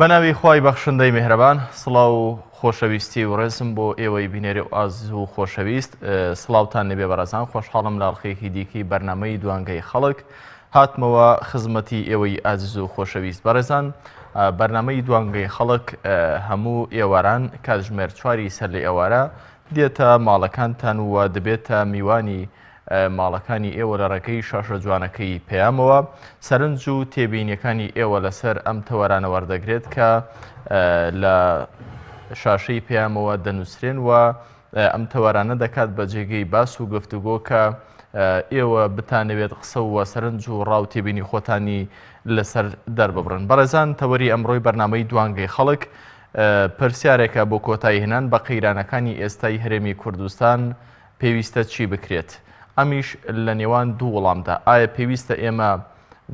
بەناوی خوای بەخشندەی میهرەبان سڵاو و خۆشەویستی و ڕێزم بۆ ئێوەی بینێرە و ئازیز و خۆشەویست سڵاوتان نەبێ بەڕێزان خۆشحاڵم لە ئەڵقەیەکی دیکەی بەرنامەی دوانگەی خەڵک هاتمەوە خزمەتی ئێوەی ئازیز و خۆشەویست بەڕێزان بەرنامەی دوانگەی خەڵک هەموو ئێواران کاتژمێر 4 سەر لە ئێوارە دێتە ماڵەکانتان وە دەبێتە میوانی ماڵەکانی ئێوە لە ڕێگەی شاشە جوانەکەی پەیامەوە سەرنج و تێبینیەکانی ئێوە لەسەر ئەم تەوەرانە وەردەگرێت کە لە شاشەی پەیامەوە دەنووسرێن و ئەم تەوەرانە دەکات بە جێگەی باس و گفتوگۆ کە ئێوە بتانەوێت قسە و سەرنج و ڕاو تێبینی خۆتانی لەسەر دەرببڕن. بەڕێزان تەوەری ئەمڕۆی بەرنامەی دوانگەی خەڵک پرسیارێکە بۆ کۆتایی هێنان بە قەیرانەکانی ئێستای هەرێمی کوردستان پێویستە چی بکرێت؟ ئەمیش لە نێوان دوو وەڵامدا ئایا پێویستە ئێمە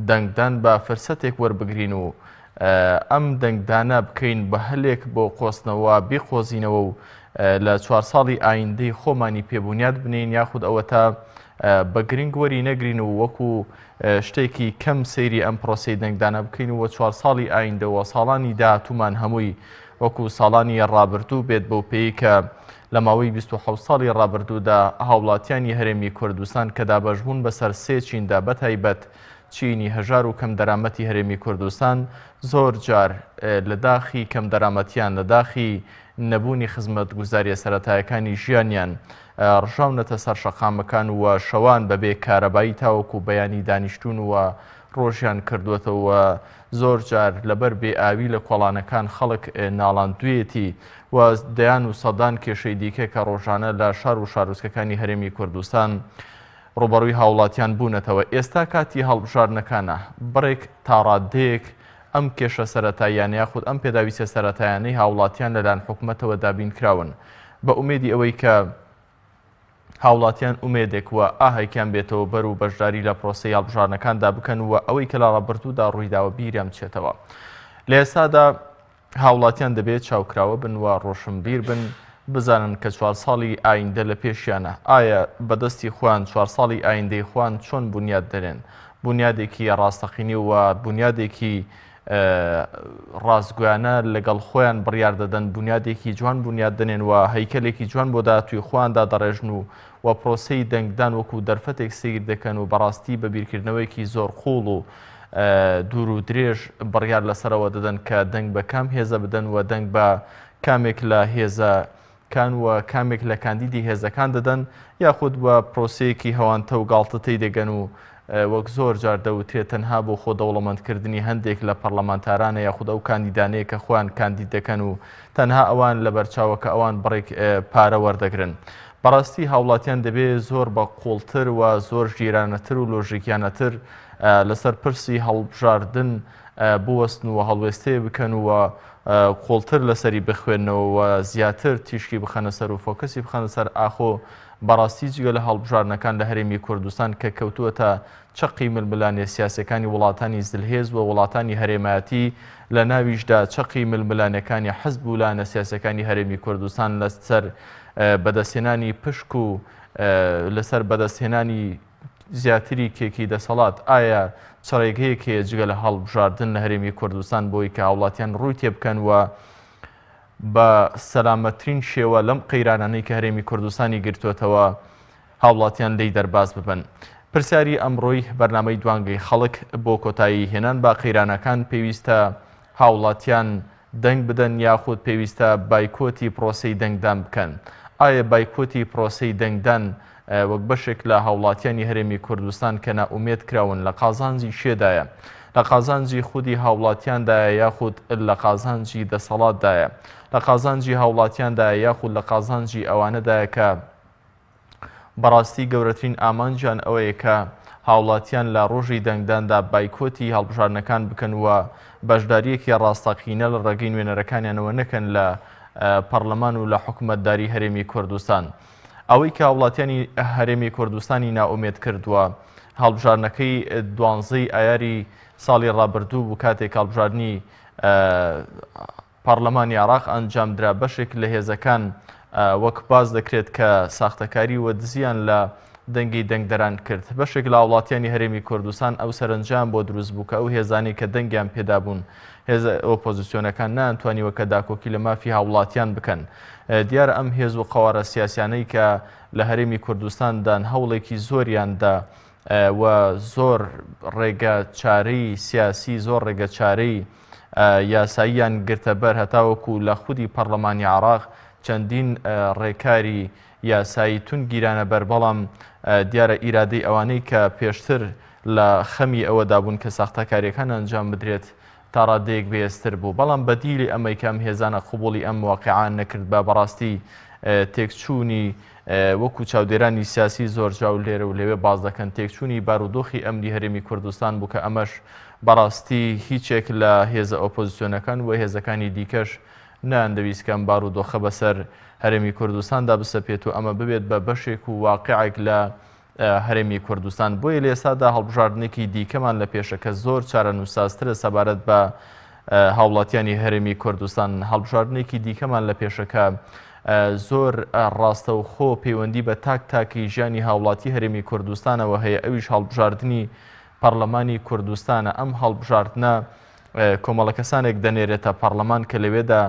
دەنگدان بە فرسەتێک وەربگرین و ئەم دەنگدانە بکەین بە هەلێک بۆ قۆستنەوە بیخۆزینەوە و لە 4 ساڵی ئایندەی خۆمانی پێبوونیات بنین یاخود ئەوە تا بە گرنگ وەری نەگرین و وەکو شتێکی کەم سەیری ئەم پرۆسەی دەنگدانە بکەین و 4 ساڵی ئایندەوە ساڵانی داهاتوومان هەمووی وەکو ساڵانی ڕابردوو بێت بەو پێی کە لە ماوەی 27 ساڵی ڕابردوودا هاوڵاتیانی هەرێمی کوردستان کە دابەشبوون بەسەر 3 چیندا بەتایبەت چینی هەژار و کەم دەرامەتی هەرێمی کوردستان زۆر جار لە داخی کەم دەرامەتیان لە داخی نەبوونی خزمەتگوزاریە سەرەتایەکانی ژیانیان ڕژاونەتە سەر شەقامەکان و شەوان بەبێ کارەبایی تاوەکو بەیانی دانیشتوون و ڕۆژیان کردوێتەوە زۆر جار لەبەر بێ ئاوی لە کۆڵانەکان خەڵک ناڵاندوێتی و دەیان و سەدان کێشەی دیکە کە ڕۆژانە لە شار و شارۆچکەکانی هەرێمی کوردستان ڕوبەڕووی هاوڵاتیان بوونەتەوە. ئێستا کاتی هەڵبژاردنەکانە بڕێک تا ڕادەیەک ئەم کێشە سەرەتاییان یاخود ئەم پێداویستە سەرەتایانەی هاوڵاتیان لەلایەن حکوومەتەوە دابین کراون بە ئومێدی ئەوەی کە هاوڵاتیان ئومێدێک وە ئاهەیکیان بێتەوە بەر و بەشداری لە پرۆسەی هەڵبژاردنەکاندا بکەن و ئەوەی کە لە ڕابردوودا ڕوویداوە بیریان بچێتەوە. لە ئێستادا هاوڵاتیان دەبێت چاوکراوە بن و ڕۆشنبیر بن بزانن کە 4 ساڵی ئایندە لە پێشیانە ئایا بەدەستی خۆیان 4 ساڵی ئایندەی خۆیان چۆن بنیاد دەرێن بنیادێکی ڕاستەقینی و بنیادێکی ڕاستگویانە لەگەڵ خۆیان بڕیار دەدەن بنیادێکی جوان بنیاد دەنێن و هەیکەلێکی جوان بۆ داهاتووی خۆیاندا دەڕێژن و پرۆسەی دەنگدان وەکو دەرفەتێک سیر دەکەن و بەڕاستی بە بیرکردنەوەیکی زۆر قوڵ و دوور و درێژ بڕیار لەسەرەوە دەدەن کە دەنگ بە کام هێزە بدەن و دەنگ بە کامێک لە هێزەکان و کامێک لە کاندیدی هێزەکان دەدەن یاخود بە پرۆسەیەکی هەوانتە و گاڵتەتەی دەگەن و وەک زۆر جار دەوترێت تەنها بۆ خۆ دەوڵەمەندکردنی هەندێک لە پەرلەمانتارانە یاخود ئەو کاندیدانەیە کە خۆیان کاندید دەکەن و تەنها ئەوان لە بەرچاوەکە ئەوان بڕێک پارە وەردەگرن. بەڕاستی هاوڵاتیان دەبێت زۆر بە قوڵتر و زۆر ژیرانەتر و لۆژیکیانەتر لەسەر پرسی هەڵبژاردن بوەستن و هەڵوێستەیە بکەن و قوڵتر لەسەری بخوێنەوە و زیاتر تیشکی بخەنە سەر و فۆکەسی بخەنە سەر ئاخۆ بەڕاستی جگە لە هەڵبژاردنەکان لە هەرێمی کوردستان کە کەوتووەتە چەقی ململانێ سیاسەکانی وڵاتانی زلهێز و وڵاتانی هەرێمایەتی لە ناویشدا چەقی ململانەکانی حەزب و لایەنە سیاسەکانی هەرێمی کوردستان لەسەر بەدەستهێنانی پشک و لەسەر بەدەستهێنانی زیاتری کێکی دەسەڵات ئایا چڕێگەیەک هەیە جگە لە هەڵبژاردن لە هەرێمی کوردستان بۆی کە هاوڵاتیان ڕووی تێبکەن و بە سەلامەترین شێوە لەم قەیرانانەی کە هەرێمی کوردستانی گرتوێتەوە هاوڵاتیان لی دەرباز ببن. پرسیاری ئەمڕۆی بەرنامەی دوانگەی خەڵک بۆ کۆتایی هێنان با قەیرانەکان پێویستە هاوڵاتیان دەنگ بدەن یاخود پێویستە بایکۆتی پرۆسەی دەنگدان بکەن. ئایا بایکۆتی پرۆسەی دەنگدان وەک بەشێک لە هاوڵاتیانی هەرێمی کوردستان کە نائومێد کراون لە قازانجی شێدایە لە قازانجی خودی هاوڵاتیاندایە یاخود لە قازانجی دەسەڵاتدایە لە قازانجی هاوڵاتیاندایە یاخود لە قازانجی ئەوانەدایە کە بەڕاستی گەورەترین ئامانجیان ئەوەیە کە هاوڵاتیان لە ڕۆژی دەنگداندا بایکۆتی هەڵبژاردنەکان بکەن و بەشداریەکی ڕاستەقینە لە ڕێگەی نوێنەرەکانیانەوە نەکەن لە پەرلەمان و لە حکوومەتداری هەرێمی کوردستان. ئەوەی کە هاوڵاتیانی هەرێمی کوردستانی نائومێد کردووە هەڵبژاردنەکەی 12 ئایاری ساڵی ڕابردوو بوو کاتێک هەڵبژاردننی پەرلەمانی عێراق ئەنجامدرا بەشێک لە هێزەکان وەک باز دەکرێت کە ساختەکاری و دزیان لە دەنگی دەنگدەران کرد. بەشێک لە وڵاتیانی هەرێمی کوردستان ئەو سەرنجام بۆ دروست بوو کە ئەو هێزانی کە دەنگیان پێدا بوون هێزە ئۆپۆزیسیۆنەکان نانتوانیوە کە داکۆکی لە مافی هاوڵاتیان بکەن. دیارە ئەم هێز و قەوارە سیاسیانەی کە لە هەرێمی کوردستاندان هەوڵێکی زۆریاندا و زۆر ڕێگە چارەی سیاسی زۆر ڕێگە چارەی یاساییان گرتە بەر هەتاوەکو لە خودی پەرلەمانی عێراق چەندین ڕێکاری یاسایی تون گیرانە بەر بەڵام دیارە ئیرادەی ئەوانەی کە پێشتر لە خەمی ئەوەدا بوون کە ساختەکاریەکان ئەنجام بدرێت تا ڕادەیەک بێستر بوو. بەڵام بەدیلی ئەمەی کەم هێزانە قوبوڵی ئەم واقعان نەکرد بە بەڕاستی تێکچوونی وەکو چاودێرانی سیاسی زۆر جاو لێرە و لەوێ باز دەکەن تێکچوونی بارودۆخی ئەمنی هەرێمی کوردستان بوو کە ئەمەش بەڕاستی هیچێک لە هێزە ئۆپۆزیسیۆنەکان و هێزەکانی دیکەش ناندەویستکەم بارودۆخە بەسەر هەرێمی کوردستاندا بسەپێت و ئەمە ببێت بە بەشێک و واقعێک لە هەرێمی کوردستان. بۆیە لە ئێستادا هەڵبژاردنێکی دیکەمان لە پێشەکە زۆر چارە نووسازترە سەبارەت بە هاوڵاتیانی هەرێمی کوردستان. هەڵبژاردنێکی دیکەمان لە پێشەکە زۆر ڕاستە و خۆ پەیوەندی بە تاکی ژیانی هاوڵاتی هەرێمی کوردستانەوە هەیە ئەویش هەڵبژاردننی پەرلەمانی کوردستانە. ئەم هەڵبژاردنە کۆمەڵە کەسانێک دەنێرێتە پەرلەمان کە لەوێدا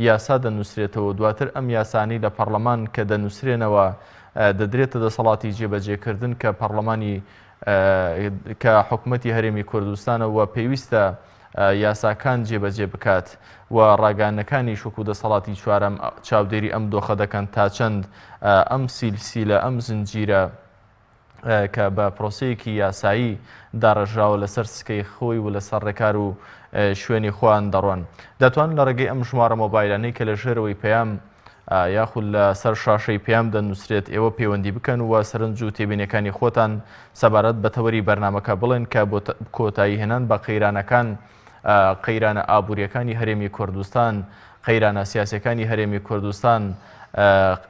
یاسا دەنووسرێتەوە دواتر ئەم یاسانی لە پەرلەمان کە دەنووسرێنەوە دەدرێتە دەسەڵاتی جێبەجێکردن کە پەرلەمانی کە حکوومەتی هەرێمی کوردستانەوە پێویستە یاساکان جێبەجێ بکات و ڕاگانەکانی شوکو دەسەڵاتی چوارەم چاودێری ئەم دۆخە دەکەن تا چەند ئەم سیلسیلە ئەم زنجیرە کە بە پرۆسەیەکی یاسایی داڕژاوە لەسەر سکەی خۆی و لەسەر ڕێکار و شوێنی خۆیان دەڕۆن. دەتوانن لە ڕێگەی ئەم ژمارە مۆبایلانەی کە لە ژێرەوەی پەیام یاخود لە سەر شاشەی پێیام دەنووسرێت ئێوە پەیوەندی بکەن و سەرنج و تێبینیەکانی خۆتان سەبارەت بە تەوەری بەرنامەکە بڵێن کە بۆ کۆتایی هێنان بە قەیرانەکان قەیرانە ئابوووریەکانی هەرێمی کوردستان قەیرانە سیاسیەکانی هەرێمی کوردستان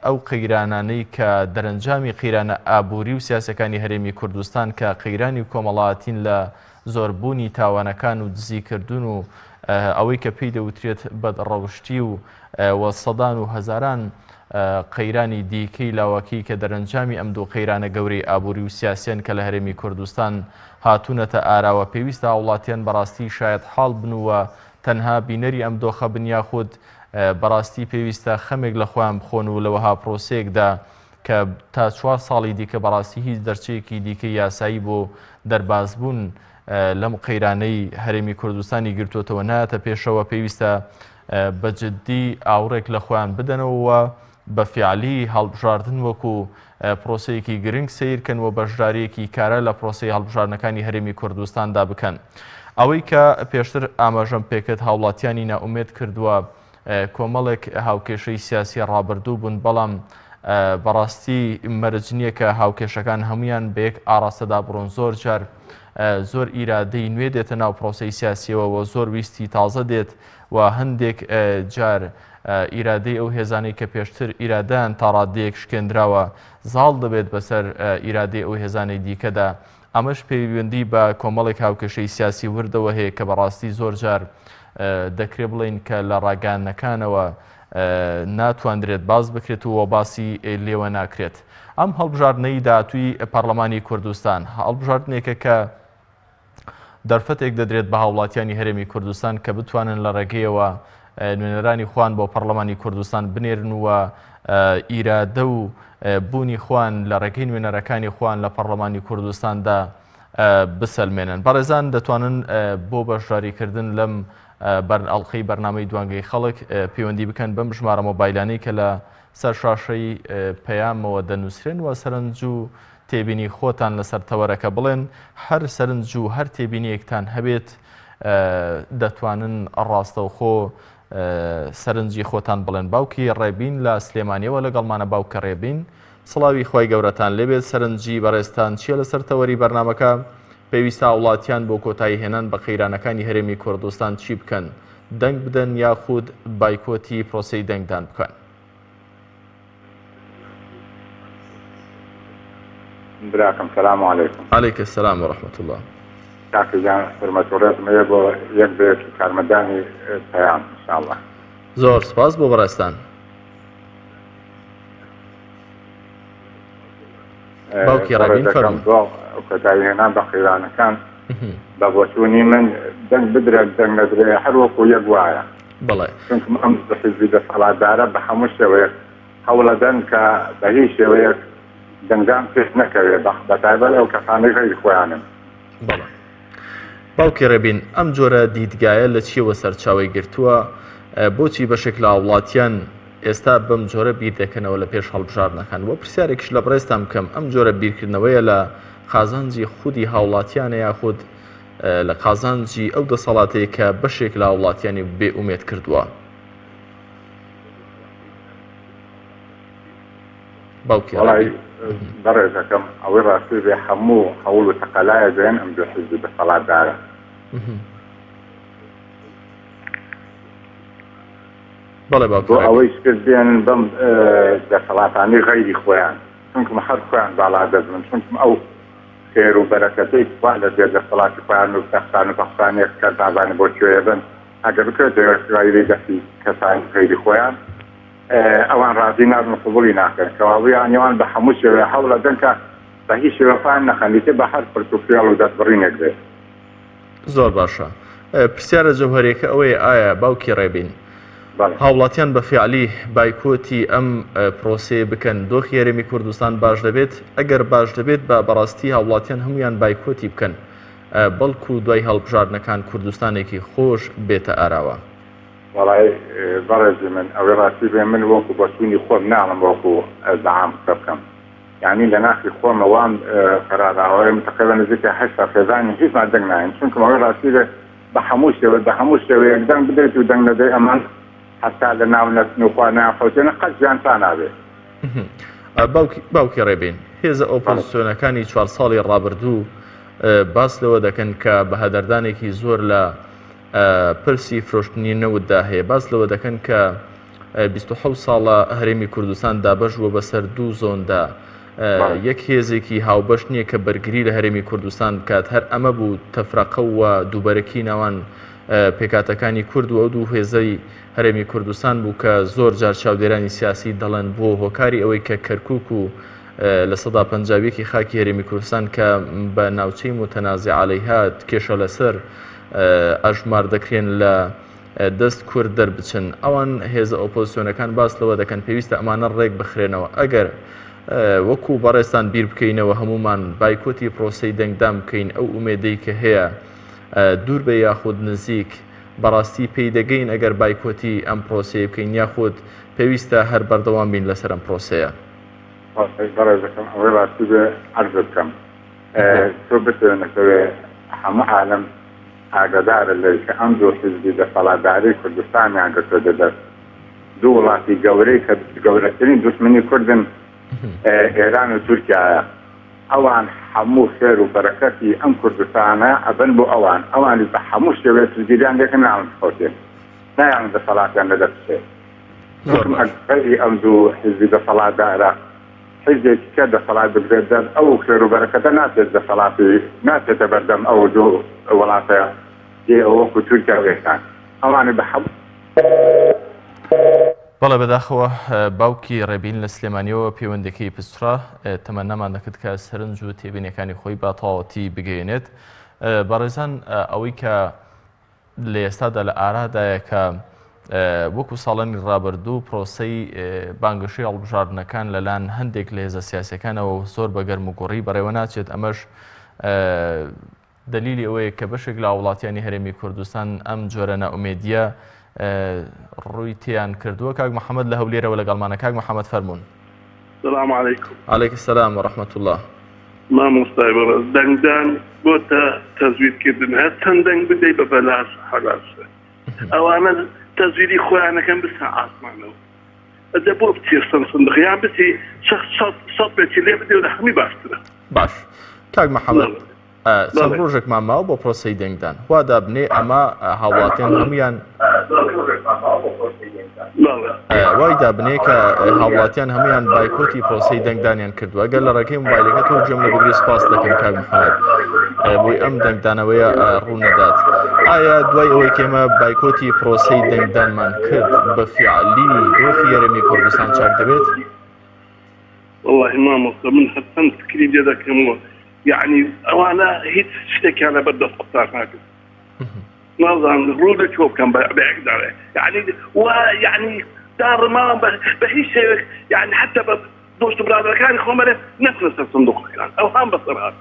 ئەو قەیرانانەی کە دەرەنجامی قەیرانە ئابووری و سیاسەکانی هەرێمی کوردستان کە قەیرانی کۆمەڵایەتین لە زۆربوونی تاوانەکان و دزیکردن و ئەوەی کە پێی دەوترێت بەدڕەوشتی و سەدان و هەزاران قەیرانی دیکەی لاواکی کە دەرەنجامی ئەم دوو قەیرانە گەورەی ئابووری و سیاسیان کە لە هەرێمی کوردستان هاتوونەتە ئاراوە پێویستە وڵاتیان بەڕاستی شاید حاڵ بنووە تەنها بینەری ئەم دۆخە بنیا خود بەڕاستی پێویستە خەمێک لە خۆیان بخۆن و لەوەها پرۆسەیەکدا کە تا 4 ساڵی دیکە بەڕاستی هیچ دەرچەیەکی دیکە یاسایی بۆ دەربازبوون لەم قەیرانەی هەرێمی کوردستانی گرتوتەوە نایەتە پێشەوە پێویستە بەجددی ئاوڕێک لە خۆیان بدەنەوە بە فیعلی هەڵبژاردن وەکو پرۆسەیەکی گرنگ سیرکەن و بەشداریەکی کارە لە پرۆسەی هەڵبژاردنەکانی هەرێمی کوردستاندا بکەن. ئەوەی کە پێشتر ئاماژەم پێکرد هاوڵاتیانی ناومێد کردووە کۆمەڵێک هاوکێشەی سیاسی ڕابردوو بوون بەڵام بەڕاستی مەرج نییە کە هاوکێشەکان هەمویان بەیەک ئاراستەدا بڕۆن. زۆر جار زۆر ئیرادەی نوێ دێتە ناو پرۆسەی سیاسیەوە و زۆر ویستی تازە دێت و هەندێک جار ئیرادەی ئەو هێزانەی کە پێشتر ئیرادەیان تا ڕادەیەک شکێنراوە زاڵ دەبێت بەسەر ئیرادەی ئەو هێزانەی دیکەدا. ئەمەش پەیوەندی بە کۆمەڵێک هاوکێشەی سیاسی وردەوە هەیە کە بەڕاستی زۆر جار دەکرێت بڵین کە لە ڕاگانەکانەوە ناتواندرێت باز بکرێت و باسی لێوە ناکرێت. ئەم هەڵبژاردنەی داهاتووی پەرلەمانی کوردستان هەڵبژاردنێکە کە دەرفەتێک دەدرێت بە هاوڵاتیانی هەرێمی کوردستان کە بتوانن لە ڕێگەیەوە نوێنەرانی خوان بۆ پەرلەمانی کوردستان بنێرن و ئیرادە و بوونی خوان لە ڕێگەی نوێنەرەکانی خوان لە پەرلەمانی کوردستاندا بسەلمێنن. بەڕێزان دەتوانن بۆ بەشداریکردن لەم ئەڵقەی بەرنامەی دوانگەی خەڵک پەیوەندی بکەن بەم ژمارە مۆبایلانەی کە لە سەر شاشەی پەیامەوە دەنووسرێن و سەرنج و تێبینی خۆتان لەسەر تەوەرەکە بڵێن. هەر سەرنج و هەر تێبینیەکتان هەبێت دەتوانن ڕاستەوخۆ سەرنجی خۆتان بڵێن. باوکی ڕێبین لە سلێمانیەوە لەگەڵمانە باوکە ڕێبین. سڵاوی خۆی گەورەتان لێبێت. سەرنجی بەڕێستان چیە لەسەر تەوەری بەرنامەکە؟ پێویستە وڵاتیان بۆ کۆتایی هێنان بە قەیرانەکانی هەرێمی کوردستان چی بکەن؟ دەنگ بدەن یاخود بایکۆتی پرۆسەی دەنگدان بکەن؟ براکەم سەلام عەلەیکم. عەلەیکە سەلام وەڕەحمەتوڵڵاه. کاکەجان حرمەتوڕێتم هەیە بۆ یەک بەیەکی کارمەندانی پەیام ئینشاءڵڵا. زۆر سپاس بۆ بەڕێستان. باوکی ڕابین فەرموون. کۆتاییهێنان بە قیرانەکان بە بۆچوونی من دەنگ بدرێت دەنگ نەدرێ هەر وەکو یەک وایە. بەڵێ چونکە ئەم حیزبی دەسەڵاتدارە بە هەموو شێوەیەک هەوڵە دەن کە بە هیچ شێوەیەک دەنگدان پێش نەکەوێت بەتایبەت ئەو کەسانەی غەیری خۆیانن. بەڵێ باوکی ڕێبین ئەم جۆرە دیدگایە لە چیەوە سەرچاوی گرتووە بۆچی بەشێک لە وڵاتیان ئێستا بەم جۆرە بیر دەکەنەوە لە پێش هەڵبژاردنەکان وە پرسیارێکش لە بڕێستان بکەم ئەم جۆرە بیرکردنەوەیە لە قازانجی خودی هاوڵاتیانە یاخود لە قازانجی ئەو دەسەڵاتەیە کە بەشێک لە وڵاتیانی بێ ئومێد کردووە. باوکی بەڕێزەکەم ئەوەی ڕاستی بێ هەموو هەوڵ و تەقەلایە دێن ئەم دوو حیزبی دەسەڵاتدارە. بەڵێ باوکی بۆ ئەوەی کرد بێنن بەم دەسەڵاتانی غەیری خۆیان چونکە هەر خۆیان باڵا دەبن چونکە ئەو خێر و بەرەکەتەی وا لە دێ دەسەڵاتی خۆیان و دەستان و بەخسانێک کە دابانە بۆ کوێ بن ئەگەر بکرێتەوە سوایی دەستی کەسانی غەیری خۆیان ئەوان ڕازی نابن قبوڵی ناکەن کەواویان نێوان بە هەموو شێوە هەوڵە دەن کە بە هیچ شێوەفان نەخەندیتێ بە هەر پرتوفریاڵ و دەستبڕینێک بێت. زۆر باشە. پرسیارە جەوهەرێکە ئەوەیە ئایا باوکی ڕێبین هاوڵاتیان بە فیعلی بایکۆتی ئەم پرۆسەیە بکەن دۆخی هەرێمی کوردستان باش دەبێت ئەگەر باش دەبێت بە بەڕاستی هاوڵاتیان هەمویان بایکۆتی بکەن بەڵکو دوای هەڵبژاردنەکان کوردستانێکی خۆش بێتە ئاراوە. وڵای بەڕێزی من ئەوەی ڕاستی بێ من وەکو بەچوونی خۆم ناڵم وەکو زەعام قسە بکەم یعنی لە ناخی خۆمەوان قەراراوەی متقیبە نزیکە 8 فێزانی هیچمان دەنگ ناین چونکە ئەوەی ڕاستی بێ بە هەموو شێوەیەک دەنگ بدرێت و دەنگ نەدەی ئەمان حتا لە ناو نەچن و خواردنیان خەوتێنە قەت ژیانتان نابێت. باوکی ڕێبین هێزە ئۆپۆزیسیۆنەکانی 4 ساڵی ڕابردوو باس لەوە دەکەن کە بە هەدەردانێکی زۆر لە پرسی فرۆشتنی نەوتدا هەیە باس لەوە دەکەن کە 27 ساڵە هەرێمی کوردستان دابەش وە بەسەر 2 زۆندا یەک هێزێکی هاوبەش نییە کە بەرگری لە هەرێمی کوردستان بکات هەر ئەمە بوو تەفرەقە و دووبەرەکی ناوان پێکاتەکانی کورد و ئەو دوو هێزەی هەرێمی کوردستان بوو کە زۆر جار چاودێرانی سیاسی دەڵێن بۆ هۆکاری ئەوەی کە کەرکووک و لە سەدا پەنجاویەکی خاکی هەرێمی کوردستان کە بە ناوچەی متەنازع عەلەیها کێشە لەسەر ئەژمار دەکرێن لە دەست کورد دەربچن ئەوان هێزە ئۆپۆزیسیۆنەکان باس لەوە دەکەن پێویستە ئەمانە ڕێک بخرێنەوە ئەگەر وەکو بەڕێستان بیر بکەینەوە هەمومان بایکۆتی پرۆسەی دەنگدام بکەین ئەو ئومێدەی کە هەیە دوور بە یاخود نزیک بەڕاستی پێی دەگەین ئەگەر بایکۆتی ئەم پرۆسەیە بکەین یاخود پێویستە هەر بەردەوام بین لەسەر ئەم پرۆسەیە. بەڕێزەکەم ئەوەی ڕاستی بێ عەرز بکەم تۆ بتوێنەکەوێ هەموو عالەم ئاگادارە لێ کە ئەم دوو حیزبی دەسەڵاتداری کوردستانیان گرتووە دەدەست دوو وڵاتی گەورەی کە گەورەترین دوشمنی کوردن ئێران و تورکیایە ئەوان هەموو خێر و بەرەکەتی ئەم کوردستانە ئەبن بۆ ئەوانی بە هەموو شێوەیە سوگیریان دێکن ناون خۆتێن نایان دەسەڵاتیان لەدەستێت ئەگەری ئەم دوو حیزبی دەسەڵاتدارە حیزبێکی کە دەسەڵات بگرێت دەر ئەو خێر و بەرەکەتە ناتێت دەسەڵاتی ناتێتە بەردەم ئەو دوو وڵاتەیە دێ ئەو وەکو تورکیا وێستان ئەوانی بە هەموو بەڵێ بەداخەوە باوکی ڕێبین لە سلێمانیەوە پەیوەندەکەی پچڕا تەمەنامان دەکرد کە سەرنج و تێبینەکانی خۆی با تەواوەتی بگەێنێت بەڕێزان ئەوەی کە لە ئێستادا لە ئارادایە کە وەکو ساڵانی ڕابردوو پرۆسەی بانگەشەی هەڵبژاردنەکان لەلایەن هەندێک لە هێزە سیاسیەکانەوە زۆر بە گەرم و گۆڕی بەڕێوە ناچێت ئەمەش دلیلی ئەوەیە کە بەشێک لە وڵاتیانی هەرێمی کوردستان ئەم جۆرە نائومێدیە ڕووی تیان کردووە. کاک محەممەد لە هەولێرەوە لەگەڵمانە. کاک محەممەد فەرموون. سلام علیکم. عەلەیکم سەلام وەڕەحمەتوڵڵاه. مامۆستای بەڕێز دەنگدان بۆتە تەزویرکردن هەر چەند دەنگ بدەی بە بەلاس حەلاسە ئەوانە تەزویری خۆیانەکەن بستە ئاسمانەوە ئەدە بۆ بچێ سندقیان بچی سەد بێتی لێ بدێ و لە هەمی باشترە. باش کاک محەممەد چەند ڕۆژێکمان ماوە بۆ پرۆسەی دەنگدان وا دابنێ ئەمە هاوڵاتیان هەمویان وای دابنێ کە هاوڵاتیان هەمویان بایکۆتی پرۆسەی دەنگدانیان کردووە ئەگەر لە ڕێگەی مۆبایلەکە تۆ جێم لە بگری سپاس دەکەم کاک محەممەد بۆی ئەم دەنگدانەوەیە ڕوو نەدات. ئایا دوای ئەوەی کێمە بایکۆتی پرۆسەی دەنگدانمان کرد بە فیعلی دۆخی هەرێمی کوردستان چاک دەبێت؟ والله مامۆستا من هەستەم فکری لێ دەکەمەوە یعنی ئەوانە هیچ شتێکیانە بەردەست قوتار ناکرد نازانم ڕوو لەکوێ بکەم بەیەکدارێ یعنی داڕماوە بە هیچ شێوێک یعنی حتى بە دۆشت و برادەکانی خۆمەرێ نەچنە سەر سندوقەکان ئەوان بەسەر هات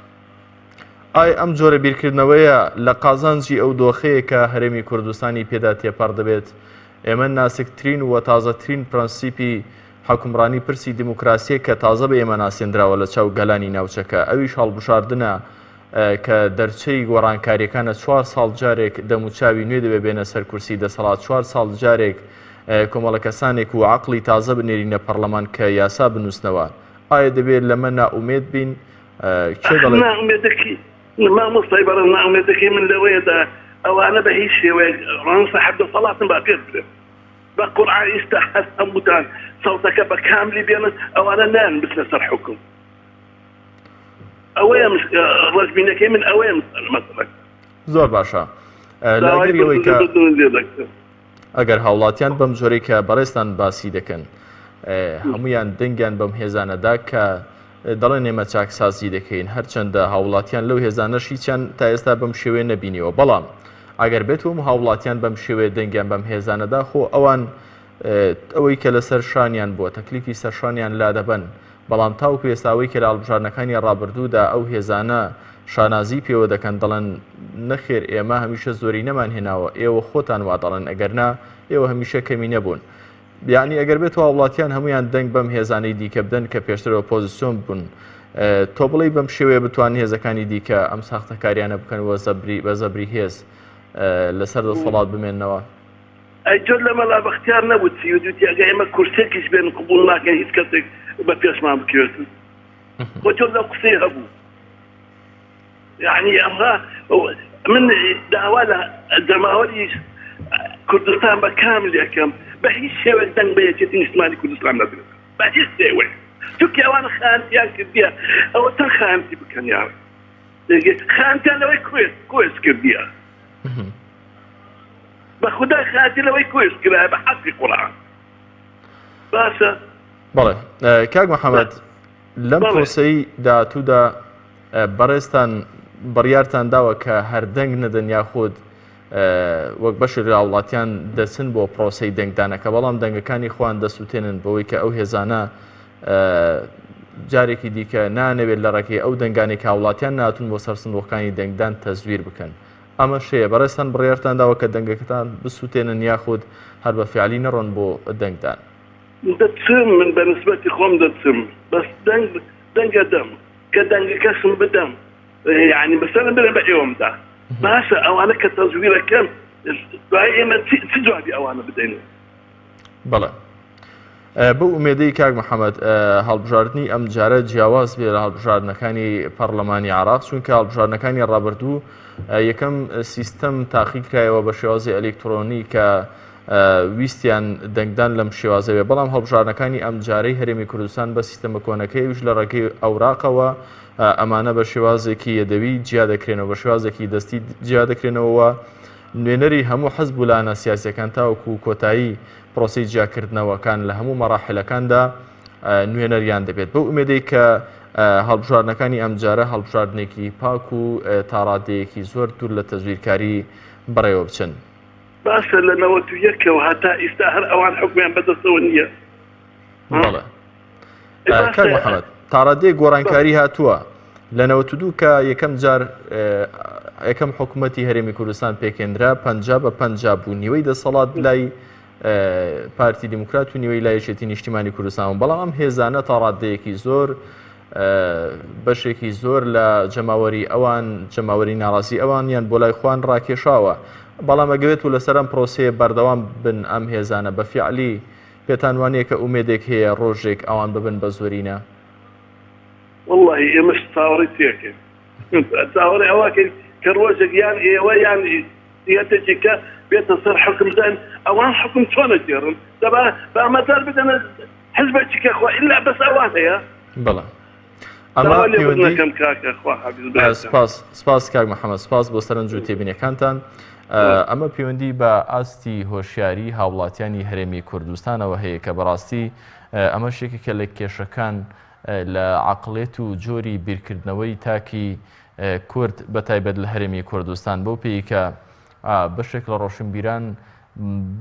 ئای ئەم جۆرە بیرکردنەوەیە لە قازانجی ئەو دۆخەیە کە هەرێمی کوردستانی پێدا تێپەڕ دەبێت ئێمە ناسکترین و تازەترین پرەنسیپی حکومڕانی پرسی دیموکراسیە کە تازە بە ئێمە ناسێنراوە لە چاو گەلانی ناوچەکە ئەویش هەڵبژاردنە کە دەرچەی گۆڕانکاریەکانە 4 ساڵ جارێک دەموچاوی نوێ دەبێ بێنە سەر کورسی دەسەڵات 4 ساڵ جارێک کۆمەڵە کەسانێک و عقلی تازە بنێرینە پەرلەمان کە یاسا بنووسنەوە ئایا دەبێت لەمە نائومێد بین کێ دەڵێت نائومێدەکی مامۆستای بەڕێز نائومێدەکەی من لەوەیەدا ئەوانە بە هیچ شێوەیەک ڕەنسە حەبدە سەڵاتن با پێ بدرێت بە قورعان ئێستا هەست هەمووتان سەوتەکە بە کاملی بێنن ئەوانە نان بچنە سەر حکم ئەوەیە ڕەشبینەکەی من ئەوەیە مەسەلەک زۆر باشە لاگەریەوەی کە ئەگەر هاوڵاتیان بەم جۆرەی کە بەڕێستان باسی دەکەن هەمویان دەنگیان بەم هێزانەدا کە دەڵێن ئێمە چاکسازی دەکەین هەرچەندە هاوڵاتیان لەو هێزانەش هیچیان تا ئێستا بەم شێوەیە نەبینیەوە بەڵام ئەگەر بێتەوە هاوڵاتیان بەم شێوەیە دەنگیان بەم هێزانەدا خۆ ئەوان ئەوەی کە لەسەر شانیان بووە تەکلیفی سەرشانیان لا دەبەن بەڵام تاوکو ئێستاوەی کە لە هەڵبژاردنەکانی ڕابردوودا ئەو هێزانە شانازی پێوە دەکەن دەڵێن نەخێر ئێمە هەمیشە زۆری نەمان هێناوە ئێوە خۆتان وا دەڵێن ئەگەرنا ئێوە هەمیشە کەمی نەبوون یعنی ئەگەر بێتەوە وڵاتیان هەمویان دەنگ بەم هێزانەی دیکە بدەن کە پێشتر ئۆپۆزیسیۆن بوون تۆ بڵێ بەم شێوەیە بتوان هێزەکانی دیکە ئەم ساختەکاریانە بکەن بە زەبری هێز لەسەر دەسەڵات بمێننەوە ئەجۆر لە مەلا بەختیار نەبوو چی وجودی ئەگە ئێمە کورسێکیش بێن قبول ناکەن هیچ کەسێک بە پێشمان بکوێتن بۆ جۆر لەو قسەی هەبوو یعنی ئەمە من داوا لە جەماوەری کوردستان بە کامل یەکەم بە هیچ شێوێک دەنگ بە یەکێتی نیشتمانی کوردستان نەدرێت بە هیچ شێوێک چونکە ئەوانە خانتیان کردیە ئەوە تەن خانتی بکەن یاڕ خانتیان لەوەی کۆێز کردیە بە خودای خانتی لەوەی کۆێز کرایە بە حەقی قورئان باشە بەڵێ کاک محەممەد لەم پرۆسەی داهاتوودا بەڕێستان بڕیارتان داوە کە هەردەنگ نەدەن یاخود وەک بەشی لە وڵاتیان دەچن بۆ پرۆسەی دەنگدانەکە بەڵام دەنگەکانی خۆیان دەسووتێنن بەوەی کە ئەو هێزانە جارێکی دیکە نانەوێت لە ڕێکی ئەو دەنگانی کە وڵاتیان ناتون بۆ سەر سندوقەکانی دەنگدان تەزویر بکەن ئەمە شەیە بەڕێستان بڕیارتان داوە کە دەنگەکەتان بسووتێنن یاخود هەر بە فیعلی نەڕۆن بۆ دەنگدان دەچم من بە نسبەتی خۆم دەچم بەس دەنگە دەم کە دەنگەکەشم بدەم یعنی بەسەرم برێ بە ئێوەمدا باشە ئەوانە کە تەزویرەکەن دوای ئێمە چ جوابی ئەوانە بدەین بەڵێ بۆ ئومێدەی کاک محەممەد هەڵبژاردننی ئەم جارە جیاواز بێ لە هەڵبژاردنەکانی پەرلەمانی عراق چونکە هەڵبژاردنەکانی ڕابردوو یەکەم سیستەم تاقیکرایەوە بە شێوازی ئەلکترۆنی کە ویستیان دەنگدان لەم شێوازەوێ بەڵام هەڵبژاردنەکانی ئەم جارەی هەرێمی کوردستان بە سیستەمە کۆنەکەیش لە ڕێگەی ئەوراقەوە ئەمانە بە شێوازێکی یەدەوی جیا دەکرێنەوە بە شێوازێکی دەستی جیا دەکرێنەوە نوێنەری هەموو حەزب و لایەنە سیاسیەکان تاوەکو کۆتایی پرۆسی جیاکردنەوەکان لە هەموو مەراحلەکاندا نوێنەریان دەبێت بەو ئومێدەی کە هەڵبژاردنەکانی ئەم جارە هەڵبژاردنێکی پاک و تاڕادەیەکی زۆر دوور لە تەزویرکاری بڕێوە بچن باشە لە 91ەوە هەتا ئێستا هەر ئەوان حکومیان بەدەستەوە نییە بەڵێ کاک محەممەد تاڕادەیەک گۆڕانکاری هاتووە لە 92 کە یەکەم جار یەکەم حکوومەتی هەرێمی کوردستان پێکێنرا 50/50 بوو نیوەی دەسەڵات لای پارتی دیموکرات و نیوەی لایەشێتی نیشتیمانی کوردستان بەڵام ئەم هێزانە تاڕادەیەکی زۆر بەشێکی زۆر لە جەماوەری ئەوان جەماوەری ناڕاستی ئەوانیان بۆ لای خوان ڕاکێشاوە بەڵام ئەگەوێت و لەسەر ئەم پرۆسەیە بەردەوام بن ئەم هێزانە بە فیعلی پێتان وانەیە کە ئومێدێک هەیە ڕۆژێک ئەوان ببن بە زۆرینە والله ئێمەش چاوەڕی تێکەین چاوەڕی ئەوەکەین کە ڕۆژێک یان ئێوە یان یەتێکی کە بێتە سەر حکمدان ئەوان حکم چۆنە گێڕن دەبا بەمەدار بدەنە حزبێکی کە خوا ئیلا بەس ئەوان هەیە بەڵێ سپاس کاک محەممەد سپاس بۆ سەرنج و تێبینیەکانتان ئەمە پەیوەندی بە ئاستی هۆشیاری هاوڵاتیانی هەرێمی کوردستانەوە هەیە کە بەڕاستی ئەمە شێکێکە لە کێشەکان لە عقلێت و جۆری بیرکردنەوەی تاکی کورد بە تایبەت لە هەرێمی کوردستان بەو پێی کە بەشێک لە ڕۆشنبیران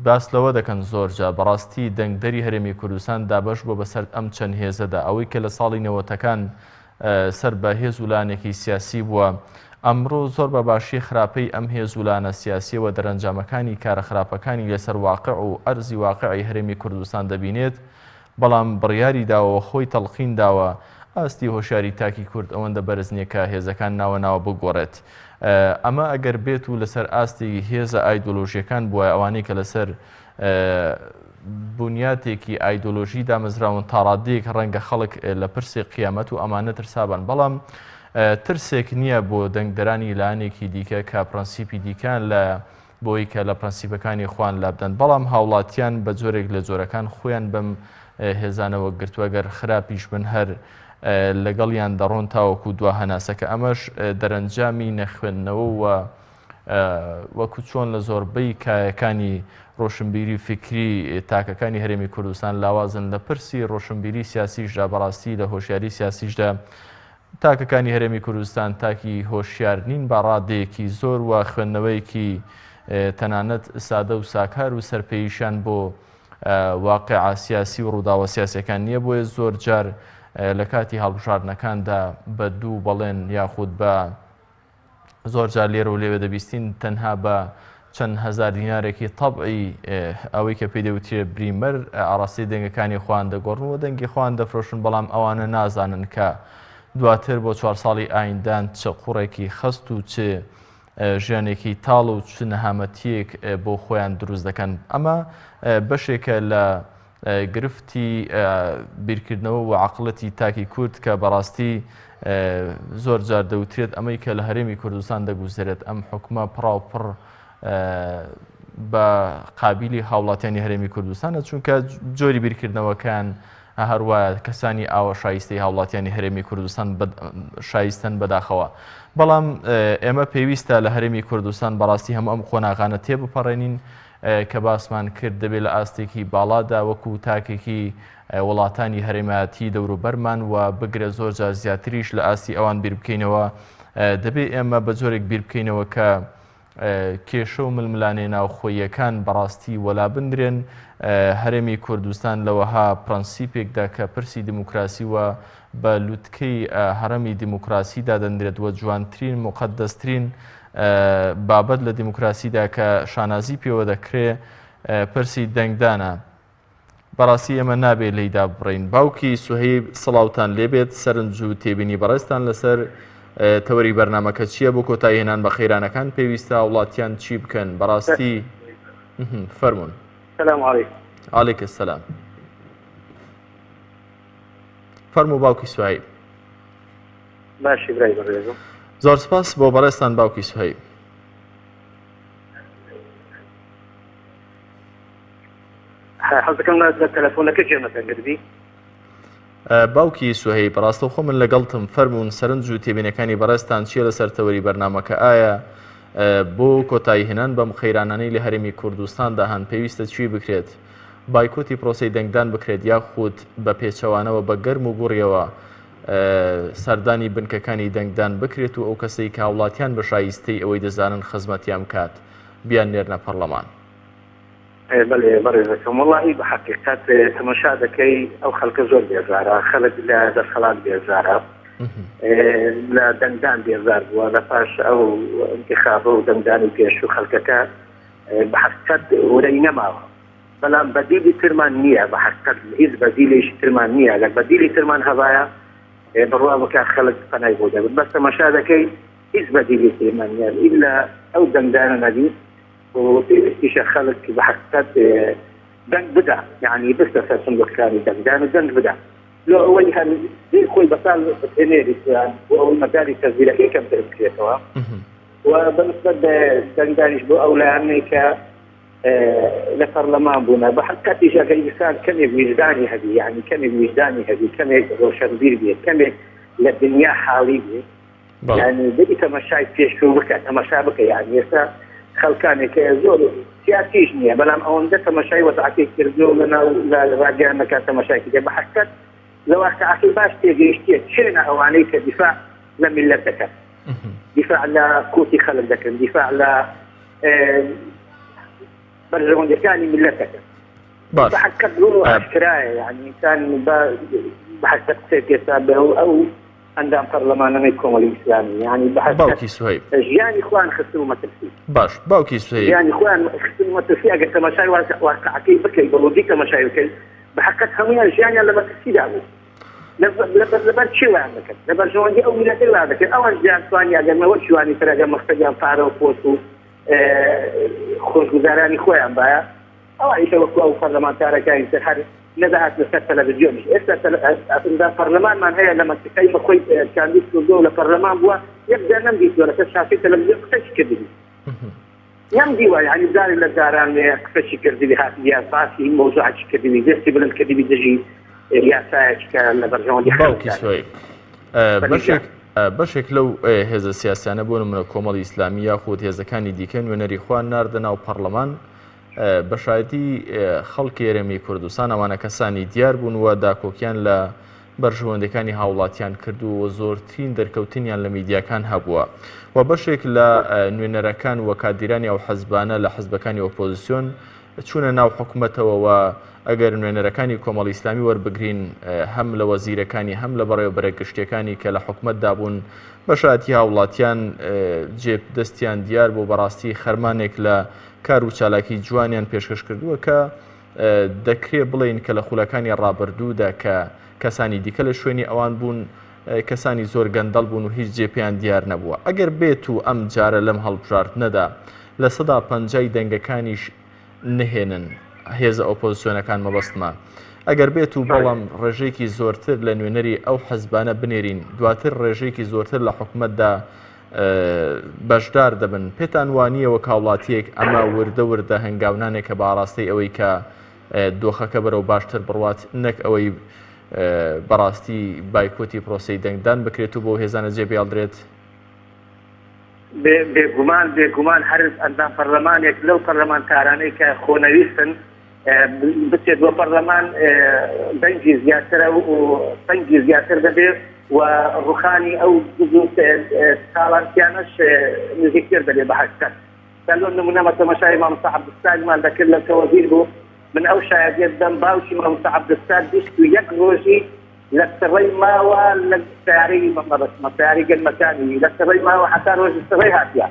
باس لەوە دەکەن زۆرجا بەڕاستی دەنگدەری هەرێمی کوردستان دابەش بۆ بەسەر ئەم چەند هێزەدا ئەوەی کە لە ساڵی نەوەتەکان سەر بە هێز و لانێکی سیاسی بووە ئەمڕۆ زۆر بە باشی خراپەی ئەم هێز و لانە سیاسیەوە دەرەنجامەکانی کارە خراپەکانی لەسەر واقع و ئەرزی واقعی هەرێمی کوردستان دەبینێت بەڵام بڕیاری داوە خۆی تەڵقین داوە ئاستی هۆشیاری تاکی کورد ئەوەندە بەرز نییە کە هێزەکان ناوە بگۆڕێت ئەمە ئەگەر بێت و لەسەر ئاستی هێزە ئایدۆلۆژیەکان بووە ئەوانەی کە لەسەر بنیاتێکی ئایدۆلۆژی دامەزراون تاڕادەیەک ڕەنگە خەڵک لە پرسێ قیامەت و ئەمانە ترسابن بەڵام ترسێک نییە بۆ دەنگدەرانی لایەنێکی دیکە کە پرەنسیپی دیکان لە بۆی کە لە پرەنسیپەکانی خوان لابدەن بەڵام هاوڵاتیان بە جۆرێک لە جۆرەکان خۆیان بەم هێزانەوە گرتووە گەر خراپیش بن هەر لەگەڵیان دەڕۆن تاوەکو دوا هەناسەکە ئەمەش دەرەنجامی نەخوێندنەوە و وەکو چۆن لە زۆربەی کایەکانی ڕۆشنبیری فکری تاکەکانی هەرێمی کوردستان لاوازن لە پرسی ڕۆشنبیری سیاسیشدا بەڕاستی لە هۆشیاری سیاسیشدا تاکەکانی هەرێمی کوردستان تاکی هۆشیار نین بە ڕادەیەکی زۆر و خوێندنەوەیەکی تەنانەت سادە و ساکار و سەرپێیشان بۆ واقع سیاسی و ڕووداوە سیاسیەکان نییە بۆیە زۆر جار لە کاتی هەڵبژاردنەکاندا بە دوو بەڵێن یاخود بە زۆر جار لێرە و لێوێ دەبیستین تەنها بە چەند هەزار دینارێکی تەبعی ئەوەی کە پێی دەوترێت بریمەر ئاڕاستی دەنگەکانی خوان دەگۆڕنەوە دەنگی خوان دەفرۆشن بەڵام ئەوانە نازانن کە دواتر بۆ 4 ساڵی ئایندان چ قوڕێکی خەست و چ ژیانێکی تاڵ و چ نەهامەتیەک بۆ خۆیان دروست دەکەن ئەمە بەشێکە لە گرفتی بیرکردنەوە و عقڵەتی تاکی کورد کە بەڕاستی زۆر جار دەوترێت ئەمەی کە لە هەرێمی کوردستان دەگوزرێت ئەم حکومە پڕاوپڕ بە قابلی هاوڵاتیانی هەرێمی کوردستانە چونکە جۆری بیرکردنەوەکان هەروایە کەسانی ئاوە شایستەی هاوڵاتیانی هەرێمی کوردستان شایستن بەداخەوە بەڵام ئێمە پێویستە لە هەرێمی کوردستان بەڕاستی هەموو ئەم خۆناغانە تێبپەڕێنین کە باسمان کرد دەبێت لە ئاستێکی باڵادا وەکو تاکێکی وڵاتانی هەرێمایەتی دەوروبەرمان و بگرە زۆر جار زیاتریش لە ئاستی ئەوان بیر بکەینەوە دەبێت ئێمە بە جۆرێک بیر بکەینەوە کە کێشە و ململانێ ناوخۆیەکان بەڕاستی وەلا بندرێن هەرێمی کوردستان لەوەها پرەنسیپێکدا کە پرسی دیموکراسی وە بە لوتکەی هەرەمی دیموکراسیدا دەندرێت وە جوانترین مقدەسترین بابەت لە دیموکراسیدا کە شانازی پێوە دەکرێ پرسی دەنگدانە بەڕاستی ئێمە نابێت لەیدا بڕین باوکی سوهەیب سڵاوتان لێبێت سەرنج و تێبینی بەڕێستان لەسەر تەوەری بەرنامەکە چییە بۆ کۆتایی هێنان بە خەیرانەکان پێویستە وڵاتیان چی بکەن بەڕاستی فەرمونون السلام عليكم. عليك السلام. فەرموو باوکی سوهەیب. باشی برای بەڕێزم. زۆر سپاس بۆ بەڕێستان باوکی سوهەیب. حەز دەکەم لە تەلەفۆنەکە گوێمەتەن گردی. باوکی سوهەیب بەڕاستەوخۆ من لەگەڵتم فەرموون سەرنج و تێبینەکانی بەڕێستان چییە لەسەر تەوەری بەرنامەکە ئایا بۆ کۆتایی هێنان بەم خەیرانانەی لە هەرێمی کوردستاندا هەن پێویستە چی بکرێت بایکۆتی پرۆسەی دەنگدان بکرێت یاخود بە پێچەوانەوە بە گەرم و گوڕیەوە سەردانی بنکەکانی دەنگدان بکرێت و ئەو کەسەی کە هاوڵاتیان بە شایستەی ئەوەی دەزانن خزمەتیان کات بیان نێرنە پەرلەمان. بەڵێ بەڕێزەکەم وەڵاهی بە حەقیقەت تەماشا دەکەی ئەو خەڵکە زۆر بێزارە خەڵک لە دەرخەڵات بێزارە لە دەنگدان بێزار بووە لە پاش ئەو انتخابە و دەنگدانی پێش و خەڵکەکە بە حەقیقەت وەرەی نەماوە بەڵام بەدیلی ترمان نییە بە حەقیقەت هیچ بەدیلێکی ترمان نییە لە بەدیلی ترمان هەبایە بڕوا بکە خەڵک پەنای بۆ دەبێت بەس تەماشا دەکەی هیچ بەدیلی ترمان نییە ئیلا ئەو دەنگدانە نەبی وپێویستیشە خەڵک بە حەقیقەت دەنگ بدە یعنی بستە سەر سندوقەکانی دەنگدان و دەنگ بدە لۆ ئەوەی هەر خۆی بەساڵ بهێنێریان و ئەو مەداری تەزویرەکەی کەمتر بکرێتەوە و بەنسبەت بە دەنگدانیش بۆ ئەو لایەنەی کە لە پەرلەمان بوونە بە حەقیقەتیش ئەگەر ئینسان کەمێک وجدانی هەبی یعنی کەمێک وجدانی هەبی کەمێک ڕۆشنبیر بێت کەمێک لە دنیا حاڵی بێت یعنی بەی تەماشای پێشوو بکە تەماشا بکە یعنی ئێستا خەڵکانێکە زۆر سیاسیش نییە بەڵام ئەوەندە تەماشای وەزعەتی کردو لە رادیۆنەکە تەماشای کرد بە حەقیقەت لو أخي باش تيجي شينا أواني كدفاع لملتك دفاع لكوتي خلدك دفاع ل برجون كان ملتك باش بحكت له أشكراي يعني كان بحكت سياسة أو عندهم برلمان يكون الإسلامي يعني باوكي سهيب يعني إخوان خسروا مترسي باش باوكي سهيب يعني إخوان خسروا مترسي أجل تماشاي واقع كي بكي بلودي تماشاي كي بحكت همية يعني لما تسي دعوه لبر شو عندك لبر شو عندي أو ملتي عندك أول جان ثانية أجل ما وش يعني ترى أجل مختجان فارو فوتو خوش گزارانی خۆیان باە ئەوە ئیشە وەکو ئەو پەرلەمانتارەکانی تر هەر نەداهات لەسەر تەلەڤیزیۆنیش ئێستا پەرلەمانمان هەیە لە مەسیحەی بە خۆی چاندی کردووە لە پەرلەمان بووە یەکجار نەمدیتوە لەسەر شاشەی تەلەڤیزیۆن قسەشی کردبی نەمدیوە یعنی جارێک لە جاران قسەشی کردبی هاتیە باسی مۆزوعێکی کردبی دەستی بلند کردبی دژی یاسایەکی کە لە بەرژەوەندی باوکی سوهیب بەشێک لەو هێزە سیاسیانە بۆ نمونە کۆمەڵی ئیسلامی یاخود هێزەکانی دیکە نوێنەری خوان ناردە ناو پەرلەمان بە شایەتی خەڵکی هەرێمی کوردستان ئەوانە کەسانی دیار بوون و داکۆکیان لە بەرژەوەندەکانی هاوڵاتیان کردو و زۆرترین دەرکەوتنیان لە میدیاکان هەبووە و بەشێک لە نوێنەرەکان و کادیرانی ئەو حەزبانە لە حەزبەکانی ئۆپۆزیسیۆن چوونە ناو حکوومەتەوە و ئەگەر نوێنەرەکانی کۆمەڵی ئیسلامی وەربگرین هەم لە وەزیرەکانی هەم لە بەڕێوەبەرە گشتیەکانی کە لە حکوومەتدا بوون بە شایەتی هاوڵاتیان دەستیان دیار بۆ بەڕاستی خەرمانێک لە کار و چالاکی جوانیان پێشکەش کردووە کە دەکرێت بڵێن کە لە خولەکانی ڕابردوودا کە کەسانی دیکە لە شوێنی ئەوان بوون کەسانی زۆر گەندەڵ بوون و هیچ جێپیان دیار نەبووە ئەگەر بێت و ئەم جارە لەم هەڵبژاردنەدا لە 150 دەنگەکانیش نهێنن هێزە ئۆپۆزیسیۆنەکان مەبەستمان ئەگەر بێت و بەڵام ڕێژەیەکی زۆرتر لە نوێنەری ئەو حەزبانە بنێرین دواتر ڕێژەیەکی زۆرتر لە حکوومەتدا بەشدار دەبن پێتان وانیەوە کاوڵاتیەک ئەمە وردە وردە هەنگاونانێک کە باڕاستی ئەوەی کە دۆخەکە بەرەو باشتر بڕوات نەک ئەوەی بەڕاستی بایکۆتی پرۆسی دەنگدان بکرێت و بۆ هێزانە جێبیاڵدرێت بێگومان هەر ئەندام پەرلەمانێک لەو پەرلەمانتارانەی کە خۆنەویستن بچێت بۆ پەرلەمان دەنگی زیاترە و سەنگی زیاتر دەبێت و ڕوخانی ئەو ساڵانتیانەش نزیکتر دەبێت بە حەزکەت سەلۆن نمونەمە تەماشای مام مۆسا عەبدولستارمان دەکرد لە کەوەزیر بوو من ئەو شایەتیەت دەم باوکی مام مۆسا عەبدولستار 21 ڕۆژی لە سڕەی ماوە لە سیارەی گەنمەکانی لە سڕەی ماوە حتا ڕۆژی سڕەی هاتیە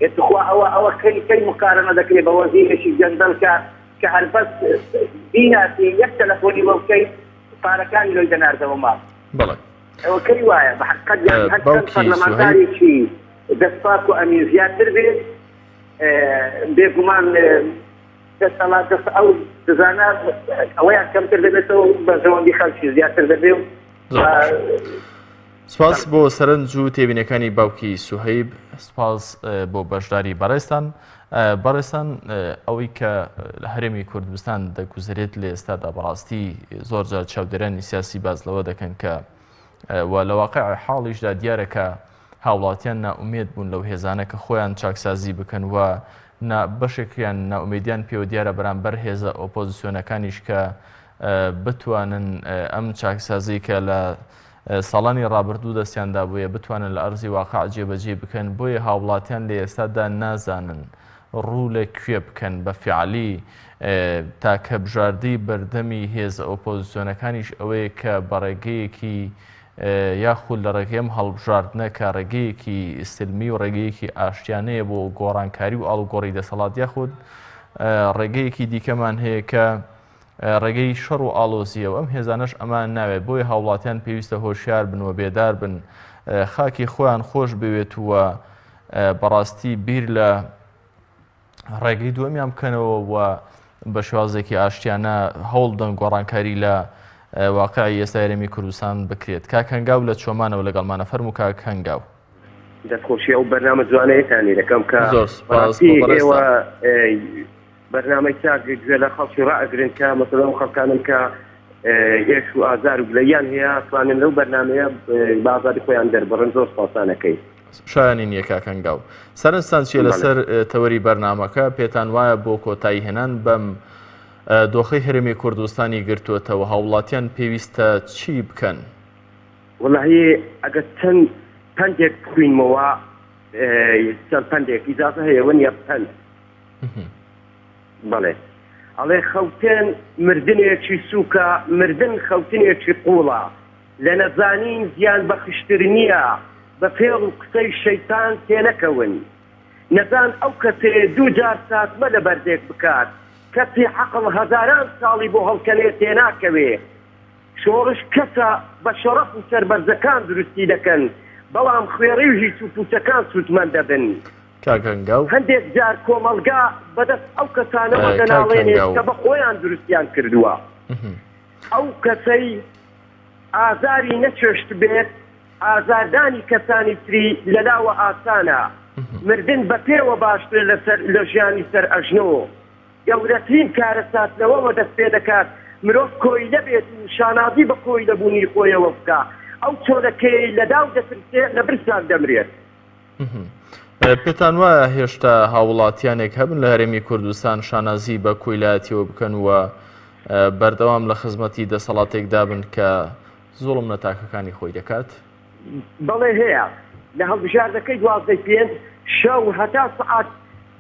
ێتخوا ئەوە کەی مقارنە دەکرێت بە وەزیرێکی گەندەڵ کە هەربەس بیناسی یەک تەلەفۆنی بۆ بکەیت پارەکانی لۆی دەناردەوە ماڵ ئەوە کەی وایە بە حەقیقەت هەر پەرلەمانتارێکی دەستپاک و ئەمین زیاتر بێت بێگومان دەسەڵات ئەو دەزانە ئەوەیان کەمتر دەبێتەوە بەرژەوەندی خەڵکی زیاتر دەبێت سپاس بۆ سەرنج و تێبینەکانی باوکی سوهەیب سپاس بۆ بەشداری بەڕێستان بەڕێستان ئەوەی کە لە هەرێمی کوردستان دەگوزرێت لە ئێستادا بەڕاستی زۆرجار چاودێرانی سیاسی باز لەوە دەکەن کە و لە واقع حاڵیشدا دیارە کە هاوڵاتیان ناومێد بوون لەو هێزانە کە خۆیان چاکسازی بکەن و بەشێکیان ناومێدیان پێوە دیارە بەرامبەر هێزە ئۆپۆزیسیۆنەکانیش کە بتوانن ئەم چاکسازی کە لە ساڵانی ڕابردوو دەستیاندا بووە بتوانن لە ئەرزی واقع جێبەجێ بکەن بۆیە هاوڵاتیان لە ئێستادا نازانن ڕوو لەکوێ بکەن بە فیعلی تاکە بژاردەی بەردەمی هێزە ئۆپۆزیسیۆنەکانیش ئەوەیە کە بەڕێگەیەکی یاخود لە ڕێگەم هەڵبژاردنە کە ڕێگەیەکی سلمی و ڕێگەیەکی ئاشتیانەیە بۆ گۆڕانکاری و ئاڵوگۆڕی دەسەڵات یاخود ڕێگەیەکی دیکەمان هەیە کە ڕێگەی شەڕ و ئاڵۆزیە و ئەم هێزانەش ئەمان ناوێت بۆی هاوڵاتیان پێویستە هۆشیار بن و بێدار بن خاکی خۆیان خۆش بوێت وە بەڕاستی بیر لە ڕێگەی دووەمیان بکەنەوە و بە شێوازێکی ئاشتیانە هەوڵ دەن گۆڕانکاری لە واقعی ئێستا هەرێمی کوردستان بکرێت کاک هەنگاو لە چۆمانەوە لەگەڵمانە فەرموو کاک هەنگاو دەستخۆشی ئەو بەرنامە جوانەیەتانی دەکەم کە ئێوە بەرنامەی چاکگوێ لە خەڵکی ڕائەگرن کە مەسەڵەن خەڵکانن کە هێش و ئازار و گلەیان هەیە توانن لەو بەرنامەیە بە ئازادی خۆیان دەربڕن زۆر سپاسانەکەی شایانی نییە کاک هەنگاو سەرنجتان چیە لەسەر تەوەری بەرنامەکە پێتان وایە بۆ کۆتایی هێنان بەم دۆخەی هەرێمی کوردستانی گرتووەتەوە هاوڵاتیان پێویستە چی بکەن؟ وەڵاهی ئەگەر چەند پندێک بخوینمەوە چەند پندێک ئیجازە هەیە وەنیە پند بەڵێ ئەڵێ خەوتن مردنێکی سووکە مردن خەوتنێکی قوڵە لە نەزانین زیان بەخشتر نییە بە فێڵ و قسەی شەیتان تێنەکەون نەزان ئەو کەسێ دوو جار ساتمە لە بەردێک بکات کەسی حەقڵ هەزاران ساڵی بۆ هەڵکەنێ تێناکەوێ شۆڕش کەسە بە شەڕەف و سەربەرزەکان درستی دەکەن بەڵام خوێڕێژی سوپوچەکان سوودمەند دەبن هەندێک جار کۆمەلگا بەدەست ئەو کەسانەوە دەناڵێنێت کە بە خۆیان دروستیان کردووە ئەو کەسەی ئازاری نەچێشت بێت ئازاردانی کەسانی تری لەلاوە ئاسانە مردن بە پێوە باشتر لە ژیانی سەر ئەژنەوە گەورەترین کارە ساتنەوەوە دەست پێ دەکات مرۆڤ کۆیلە بێت و شانازی بە کۆیلەبوونی خۆیەوە بکە ئەو چۆرەکەی لەداو دەترسێت لە برسان دەمرێت پێتان وایە هێشتا هاوڵاتیانێک هەبن لە هەرێمی کوردستان شانازی بە کۆیلایەتیەوە بکەن وە بەردەوام لە خزمەتی دەسەڵاتێکدا بن کە زوڵم نەتاکەکانی خۆی دەکات؟ بەڵێ هەیە لە هەڵبژاردەکەی 12 شەو هەتا سعات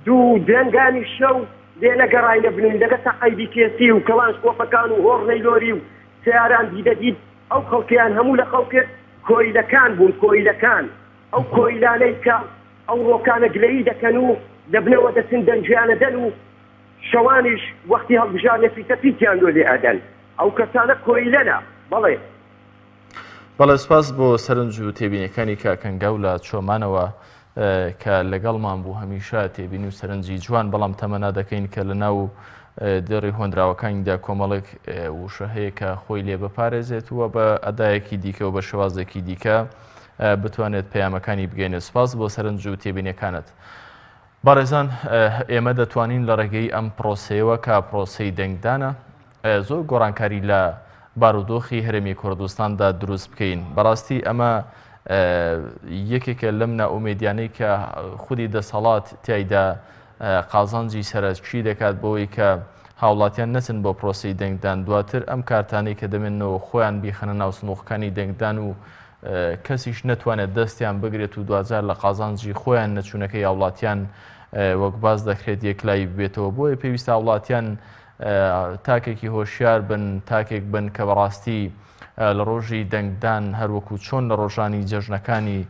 2 درەنگانی شەو دێنە گەڕاینە بنوویندەکە تەقەیدی کێسی و کەڵانش کۆپەکان و هۆڕنەی لۆری و سیاران دیدەدید ئەو خەڵکیان هەموو لە خەڵکرد کۆیلەکان بوون کۆیلەکان ئەو کۆیلانەی کە ئەو ڕۆکانە گلەیی دەکەن و دەبنەوە دەچن دەنجیانە دەن و شەوانیش وەختی هەڵبژارنە پیتەپیتیان لۆ لێ ئەدەن ئەو کەسانە کۆیلەنە بەڵێ بەڵێ سپاس بۆ سەرنج و تێبینەکانی کاکەنگاو لە چۆمانەوە کە لەگەڵمان بوو هەمیشە تێبینی و سەرنجی جوان بەڵام تەمەنا دەکەین کە لە ناو دەڕی هۆندراوەکانیدا کۆمەڵێک وشە هەیە کە خۆی لێ بپارێزێتەوە بە ئەدایەکی دیکە و بە شێوازێکی دیکە بتوانێت پەیامەکانی بگەینێت. سپاس بۆ سەرنج و تێبینەکانت. بەڕێزان ئێمە دەتوانین لە ڕێگەی ئەم پرۆسەیەوە کە پرۆسەی دەنگدانە زۆر گۆڕانکاری لە بارودۆخی هەرێمی کوردستاندا دروست بکەین. بەڕاستی ئەمە یەکێکە لەم ناومێدیانەی کە خودی دەسەڵات تایدا قازانجی سەرچی دەکات بۆی کە هاوڵاتیان نەچن بۆ پرۆسی دەنگدان دواتر ئەم کارتانەی کە دەمێنەوە خۆیان بیخەنە ناو سنووخەکانی دەنگدان و کەسیش نەتوانێت دەستیان بگرێت و دوجار لە قازانجی خۆیان نەچوونەکەی هاوڵاتیان وەک باز دەکرێت یەکلای بێتەوە بۆیە پێویستە هاوڵاتیان تاکێکی هۆشیار بن تاکێک بن کە بەڕاستی لە ڕۆژی دەنگدان هەروەکو چۆن لە ڕۆژانی جەژنەکانی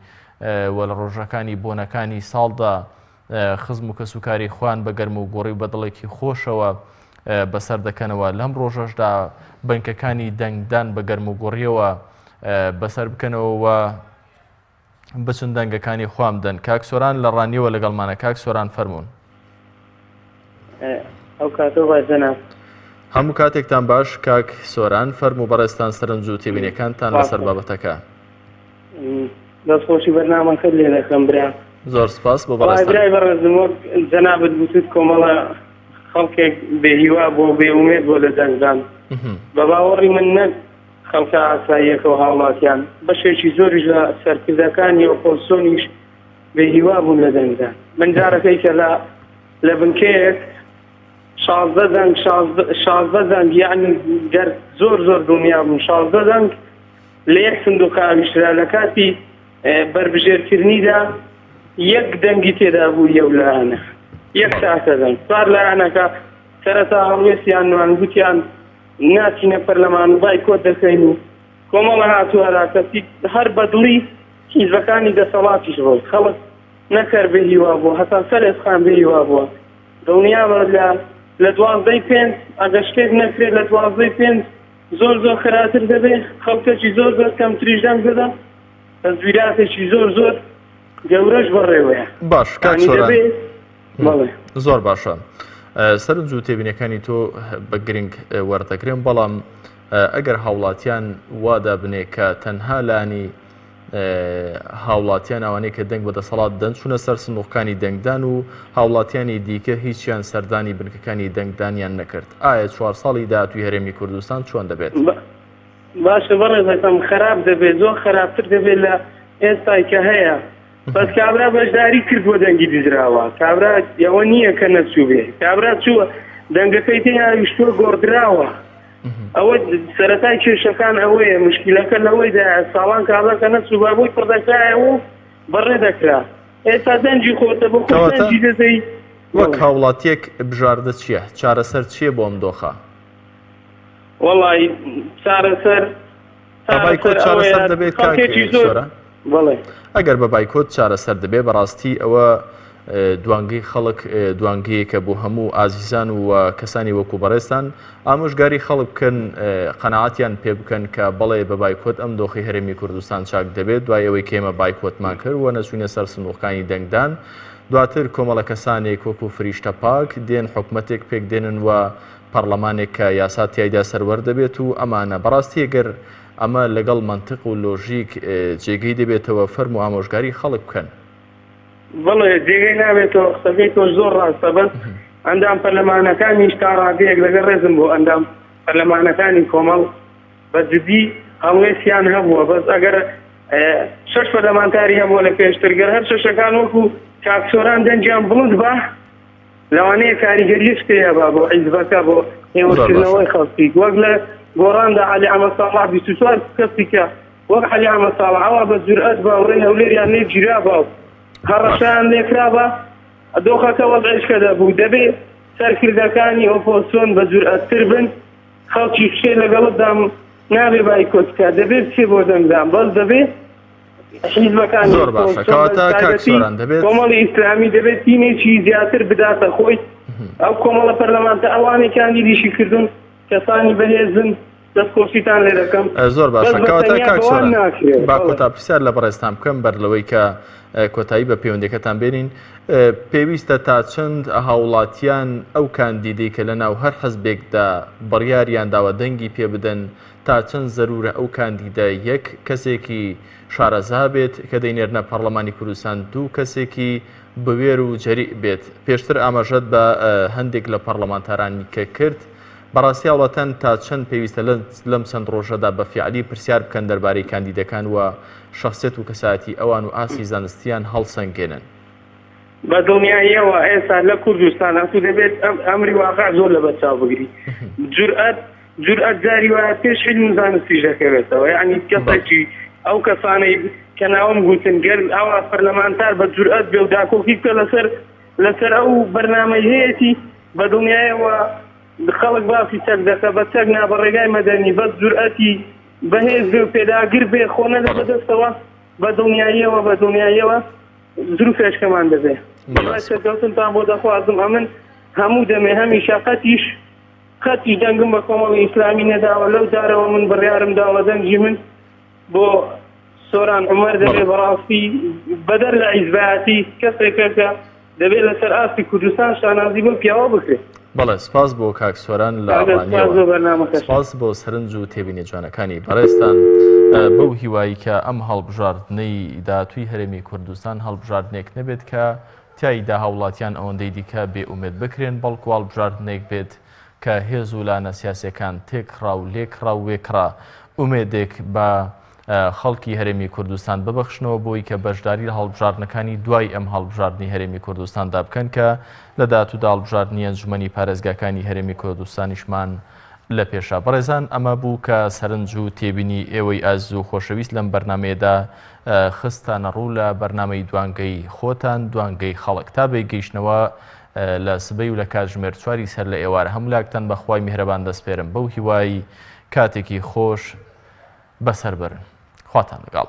و لە ڕۆژەکانی بۆنەکانی ساڵدا خزم و کەسوکاری خوان بە گەرم و گۆڕی بەدڵێکی خۆشەوە بەسەر دەکەنەوە لەم ڕۆژەشدا بنکەکانی دەنگدان بە گەرم و گۆڕیەوە بەسەر بکەنەوە بچن دەنگەکانی خوام بدەن. کاک سۆران لە ڕانیەوە لەگەڵمانە. کاک سۆران فەرموون. ئەو کاتۆ باشەنە هەموو کاتێکتان باش کاک سۆران فەرموو بەڕێستان سەرنج و تێبینیەکانتان لەسەر بابەتەکە. دەستخۆشی بەرنامەکەت لێ دەکەم برا. زۆر سپاس بۆ بەڕێستان. برای بەڕێزم وەک جەنابەت گوتت کۆمەڵە خەڵکێک بێهیوا بۆ بێئومێد بۆ لە دەنگدان بە باوەڕی من نەک خەڵکە ئاساییەکەەوە هاوڵاتیان بەشێکی زۆریش لە سەرکردەکانی و خۆسۆنیش بێهیوا بوون لە دەنگدان. من جارەکەی کە لە بنکەیەک 16 دەنگ یعنی گەر زۆر دڵنیا بووم 16 دەنگ لە یەک سندوق ئاویشرا لە کاتی بربژێرکردنیدا یەک دەنگی تێدا بوو یەو لایەنە یەک ساعتە دەنگ چوار لایەنەکە سەرەتا هەڵوێستیان نوان گوتیان ناچینە پەرلەمان و بایکۆت دەکەین و کۆمەڵە هاتووەرا کەسی هەر بەدڵی حیزبەکانی دەسەڵاتیش بوو خەڵک نەکەر بێهیوا بووە هەتا سەرێزخان بێهیوا بووە دڵنیامە لە 12 ئەگە شتێک نەکرێت لە 12 زۆر خراتر دەبێت خەڵکەکی زۆر کەمتریش دەنگ بدە تەزویراتێکی زۆر گەورەش بەڕێوەیە. باش کاک سۆران زۆر باشە. سەرنج و تێبینەکانی تۆ بە گرنگ وەردەگرێن بەڵام ئەگەر هاوڵاتیان وادا بنێ کە تەنها لانی هاوڵاتیان ئەوانەیە کە دەنگ بەدەسەڵات دەن چوونە سەر سنووخەکانی دەنگدان و هاوڵاتیانی دیکە هیچیان سەردانی بنکەکانی دەنگدانیان نەکرد. ئایا 4 ساڵی داهاتووی هەرێمی کوردستان چۆن دەبێت؟ باشە بەڕێزەکەم خراپ دەبێت زۆر خراپتر دەبێت لە ئێستای کە هەیە بەس کابرا بەشداری کرد بۆ دەنگی دیزراوە کابرا ئەوە نییە کە نەچوو بێ کابرا چووە دەنگەکەی تێناویشتووە گۆڕدراوە ئەوە سەرەتای کێشەکان ئەوەیە مشکلەکە لەوەیدا ساڵان کابراکە نەچوو بۆی پڕدەکایە و بەڕێ دەکرا ئێستا دەنجی خۆتە بۆ خۆی دەزەی وەک هاوڵاتیەک بژاردە چییە؟ چارەسەر چییە بۆ ئەم دۆخە؟ وەڵی چارەسەر بایکۆت چارەسەر دەبێت کاکسۆرە؟ بەڵێ ئەگەر بە بایکۆت چارەسەر دەبێت بەڕاستی ئەوە دوانگەی خەڵک دوانگەیەکە بۆ هەموو ئازیزان و کەسانی وەکو بەڕێستان ئامۆژگاری خەڵک بکەن قەناعەتیان پێ بکەن کە بەڵێ بە بایکۆت ئەم دۆخی هەرێمی کوردستان چاک دەبێت دوای ئەوەی کێمە بایکۆتمان کرد و نەچوونە سەر سنووقەکانی دەنگدان دواتر کۆمەڵە کەسانێک وەکو فریشتە پاک دێن حکومەتێک پێک دێنن و پەرلەمانێک کە یاسا تیایدا سەروەر دەبێت و ئەمانە بەڕاستی ئەگەر ئەمە لەگەڵ منطق و لۆژیک جێگەی دەبێتەوە فەرم و ئامۆژگاری خەڵک بکەن بەڵێ جێگەی نابێتەوە قسەکەی تۆ زۆر ڕاستە بەس ئەندام پەرلەمانەکانیش تا ڕادەیەک لەگەڵ ڕێزم بۆ ئەندام پەرلەمانەکانی کۆمەڵ بە جدی هەڵوێسیان هەبووە بەس ئەگەر 6 پەرلەمانتاری هەبووە لە پێشترگەر هەر شەشەکان وەکو کاکسۆران دەنجیان بڵند بە لەوانەیە کاریگەری شتەیە بە بۆ حیزبەکە بۆ هێوەکردنەوەی خەڵکی وەک لە گۆڕاندا عەلی ئەحمەد ساڵح 24 کەسی کە وەک عەلی ئەحمەد ساڵح ئەوا بە جورئەت بە وڕێی هەولێریان لێ گیرا بە هەڕەشیان لێکرا بە دۆخەکە وەزعیشکە دەبوو دەبێت سەرکردەکانی ئۆپۆزسیۆن بە جورئەتتر بن خەڵکی شتێ لەگەڵتدام نابێ بایکۆتکە دەبێت بچێ بۆ دەنگدان بەس دەبێت حیزبەکانی زۆر باشە کەواتە کاکسۆران دەبێت کۆمەڵی ئیسلامی دەبێت تینێکی زیاتر بداتە خۆی ئەو کۆمەڵە پەرلەمانتە ئەوانێکانی دیشی کردوون کەسانی بەهێزن دەستکۆشیتان لێ دەکەم زۆر باشە کەواتە کاکسۆران با کۆتا پرسیار لە بەڕێستان بکەم بەر لەوەی کە کۆتایی بە پەیوەندیەکەتان بێنین پێویستە تا چەند هاوڵاتیان ئەو کاندیدەی کە لەناو هەر حەزبێکدا بڕیاریان داوە دەنگی پێ بدەن تا چەند زەرورە ئەو کاندیدە یەک کەسێکی شارەزا بێت کە دەینێرنە پەرلەمانی کوردستان دوو کەسێکی بوێر و جەریء بێت پێشتر ئاماژەت بە هەندێک لە پەرلەمانتارانی کە کرد بەڕاستی هاوڵاتیان تا چەند پێویستە لەم چەند ڕۆژەدا بە فیعلی پرسیار بکەن دەربارەی کاندیدەکان و شخصیت و کەسایەتی ئەوان و ئاسی زانستیان هەڵسەنگێنن بە دڵنیاییەوە ئێستا لە کوردستان هەسوو دەبێت ئەمری واقع زۆر لە بەرچاو بگری جورئەت جاری وایە پێش علم زانستی دەکەوێتەوە یعنی کەسێکی ئەو کەسانەی کە ناوم گوتن گەر ئەوە پەرلەمانتار بە جورئەت بێ و داکۆکی بکە لەسەر ئەو بەرنامەی هەیەی بە دڵنیایەوە خەڵک باسی چەک دەکە بە چەک نابڕێگای مەدەنی بەس جورئەتی بەهێز بێ و پێداگر بێ خۆنە لە بەدەستەوە بە دڵنیاییەوە زرو فێشکەمان دەبێ کەوتنتان بۆ دەخوازم ئەمن هەموو دەمێ هەمیشە خەتیش دەنگم بە کۆمەڵی ئیسلامی نەداوە لەو دارەوە من بڕیارم داوە دەنگی من بۆ سۆران عومەر دەبێ بەڕاستی بەدەر لە عیزبایەتی کەسێکە کە دەبێت لەسەر ئاستی کوردستان شانازی بۆ پیاوە بکرێت بەڵێ سپاس بۆ کاکسۆران لە ڕانیەوە سپاس بۆ سەرنج و تێبینێ جوانەکانی بەڕێستان بەو هیوایی کە ئەم هەڵبژاردنەی داهاتووی هەرێمی کوردستان هەڵبژاردنێک نەبێت کە تیایدا هاوڵاتیان ئەوەندەی دیکە بێئومێد بکرێن بەڵکو هەڵبژاردنێک بێت کە هێز و لانە سیاسیەکان تێکڕا و لێکڕا و وێکڕا ئومێدێک بە خەڵکی هەرێمی کوردستان ببەخشنەوە بۆی کە بەشداری لە هەڵبژاردنەکانی دوای ئەم هەڵبژاردنی هەرێمی کوردستاندا بکەن کە لە داهاتوودا هەڵبژاردنی ئەنجومەنی پارێزگاکانی هەرێمی کوردستانیشمان لە پێشە بەڕێزان ئەمە بوو کە سەرنج و تێبینی ئێوەی ئاز و خۆشەویست لەم بەرنمەیەدا خستانە ڕوو لە بەرنامەی دوانگەی خۆتان دوانگەی خەڵک تا بێگەیشتنەوە لە سبەی و لە کاتژمێر 4 سەر لە ئێوارە هەمولاکتان بەخوای میهرەبان دەسپێرم بەو هیوایی کاتێکی خۆش بەسەر برن خواتان لەگەڵ